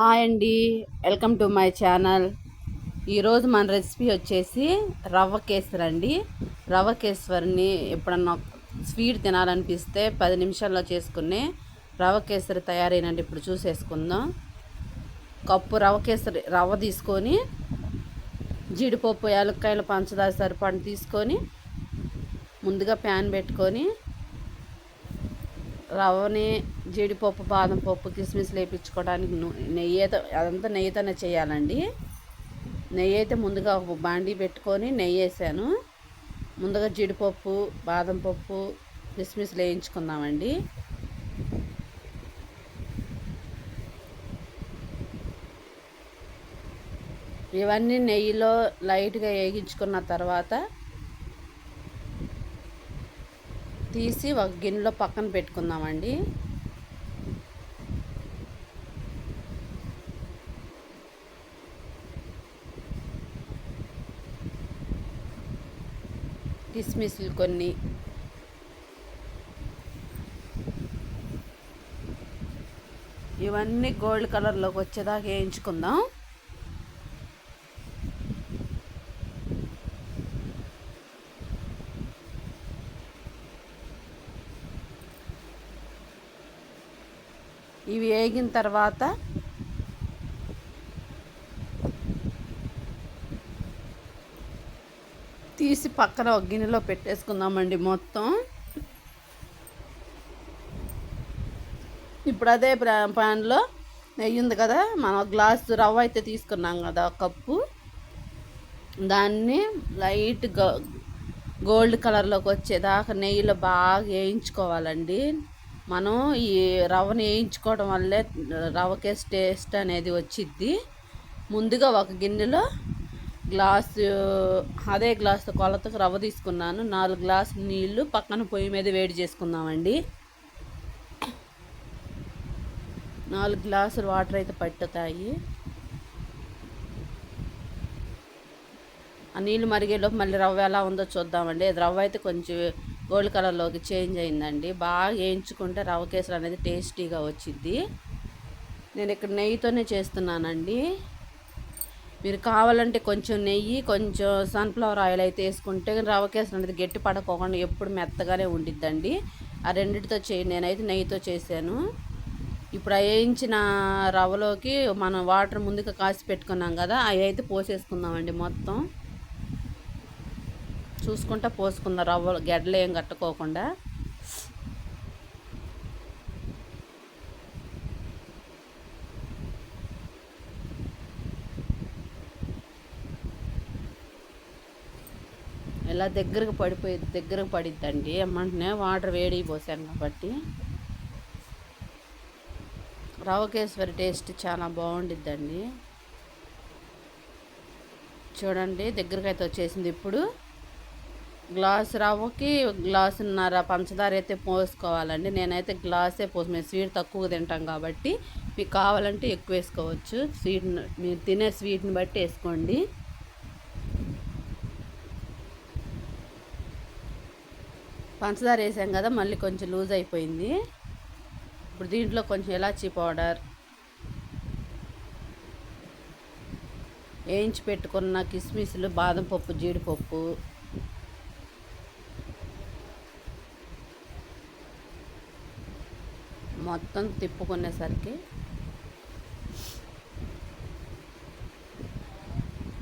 Hi అండి, welcome to my channel. ఈరోజు మన రెసిపీ వచ్చేసి రవ్వ కేసరి అండి. రవ్వ కేసరిని ఎప్పుడన్నా స్వీట్ తినాలనిపిస్తే 10 నిమిషాల్లో చేసుకునే రవ్వ కేసరి తయారైనండి. ఇప్పుడు చూసేసుకుందాం. కప్పు రవ్వ తీసుకొని జీడిపప్పు, యాలక్కాయలు, పంచదార సరిపడి తీసుకొని ముందుగా ప్యాన్ పెట్టుకొని రవ్వని, జీడిపప్పు, బాదం పప్పు, కిస్మిస్ వేయించుకోవడానికి అదంతా నెయ్యితోనే చేయాలండి. నెయ్యి అయితే ముందుగా ఒక బాండీ పెట్టుకొని నెయ్యి వేసాను. ముందుగా జీడిపప్పు, బాదం పప్పు, కిస్మిస్ వేయించుకుందామండి. ఇవన్నీ నెయ్యిలో లైట్గా వేగించుకున్న తర్వాత తీసి ఒక గిన్నెలో పక్కన పెట్టుకుందామండి. కిస్మిస్లు కొన్ని, ఇవన్నీ గోల్డ్ కలర్లోకి వచ్చేదాకా వేయించుకుందాం. ఇవి వేగిన తర్వాత తీసి పక్కన ఒక గిన్నెలో పెట్టేసుకుందామండి మొత్తం. ఇప్పుడు అదే ప్యాన్లో నెయ్యి ఉంది కదా, మనం గ్లాసు రవ్వ అయితే తీసుకున్నాం కదా, ఒక కప్పు, దాన్ని లైట్ గోల్డ్ కలర్లోకి వచ్చేదాకా నెయ్యిలో బాగా వేయించుకోవాలండి. మనం ఈ రవ్వని వేయించుకోవడం వల్లే రవ్వకే టేస్ట్ అనేది వచ్చిద్ది. ముందుగా ఒక గిన్నెలో అదే గ్లాసు కొలతకు రవ్వ తీసుకున్నాను. 4 గ్లాసులు నీళ్లు పక్కన పొయ్యి మీద వేడి చేసుకుందామండి. 4 గ్లాసులు వాటర్ అయితే పట్టుతాయి. ఆ నీళ్ళు మరిగేలోపు మళ్ళీ రవ్వ ఎలా ఉందో చూద్దామండి. రవ్వ అయితే కొంచెం గోల్డ్ కలర్లోకి చేంజ్ అయిందండి. బాగా వేయించుకుంటే రవ్వ కేసరి అనేది టేస్టీగా వచ్చిద్ది. నేను ఇక్కడ నెయ్యితోనే చేస్తున్నానండి. మీరు కావాలంటే కొంచెం నెయ్యి, కొంచెం సన్ఫ్లవర్ ఆయిల్ అయితే వేసుకుంటే రవ్వ కేసరి అనేది గట్టి పడకోకుండా ఎప్పుడు మెత్తగానే ఉండిద్దండి. ఆ రెండింటితో నేనైతే నెయ్యితో చేశాను. ఇప్పుడు ఆ వేయించిన రవ్వలోకి మనం వాటర్ ముందుగా కాసి పెట్టుకున్నాం కదా, అవి అయితే పోసేసుకుందామండి. మొత్తం చూసుకుంటా పోసుకుందాం, రవ్వలు గడ్డలు ఏం కట్టుకోకుండా. ఇలా దగ్గరకు పడిద్దండి. ఏమంటే వాటర్ వేడి పోసాను కాబట్టి. రవ్వ కేసరి టేస్ట్ చాలా బాగుండిద్దండి. చూడండి, దగ్గరకైతే వచ్చేసింది. ఇప్పుడు గ్లాసు రవ్వకి గ్లాసున్నర పంచదార అయితే పోసుకోవాలండి. నేనైతే గ్లాసే మేము స్వీట్ తక్కువ తింటాం కాబట్టి మీకు కావాలంటే ఎక్కువ వేసుకోవచ్చు. మీరు తినే స్వీట్ని బట్టి వేసుకోండి. పంచదార వేసాం కదా, మళ్ళీ కొంచెం లూజ్ అయిపోయింది. ఇప్పుడు దీంట్లో కొంచెం ఇలాచీ పౌడర్, వేయించి పెట్టుకున్న కిస్మిస్లు, బాదం పప్పు, జీడిపప్పు, మొత్తం తిప్పుకునేసరికి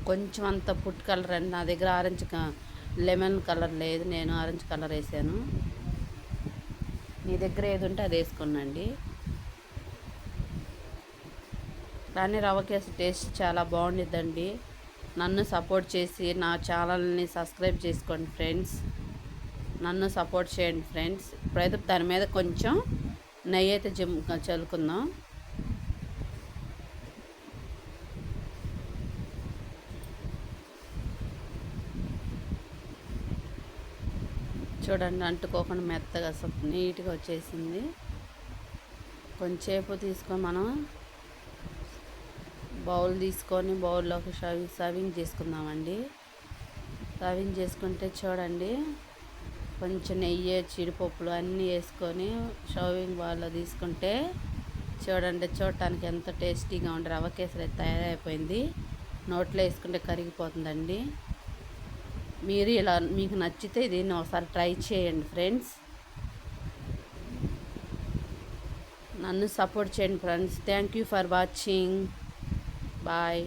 కొంచెం అంత ఫుడ్ కలర్ అండి. నా దగ్గర లెమన్ కలర్ లేదు, నేను ఆరెంజ్ కలర్ వేసాను. మీ దగ్గర ఏది ఉంటే అది వేసుకోండి. కానీ రవ్వ కేసరి టేస్ట్ చాలా బాగుండిద్దండి. నన్ను సపోర్ట్ చేసి నా ఛానల్ని సబ్స్క్రైబ్ చేసుకోండి ఫ్రెండ్స్. నన్ను సపోర్ట్ చేయండి ఫ్రెండ్స్. ఇప్పుడైతే దాని మీద కొంచెం నెయ్యి అయితే చల్లుకుందాం. చూడండి, అంటుకోకుండా మెత్తగా నీట్గా వచ్చేసింది. కొంచెంసేపు తీసుకొని మనం బౌల్ తీసుకొని బౌల్లోకి సర్వింగ్ చేసుకుందామండి. సర్వింగ్ చేసుకుంటే చూడండి, కొంచెం నెయ్యి, జీడిపప్పులు అన్నీ వేసుకొని షర్వింగ్ బౌల్లో తీసుకుంటే చూడండి, చూడటానికి ఎంత టేస్టీగా ఉండే రవ్వ కేసరి అయితే తయారైపోయింది. నోట్లో వేసుకుంటే కరిగిపోతుందండి. మీరు ఇలా మీకు నచ్చితే దీన్ని ఒకసారి ట్రై చేయండి ఫ్రెండ్స్. నన్ను సపోర్ట్ చేయండి friends. Thank you for watching. Bye.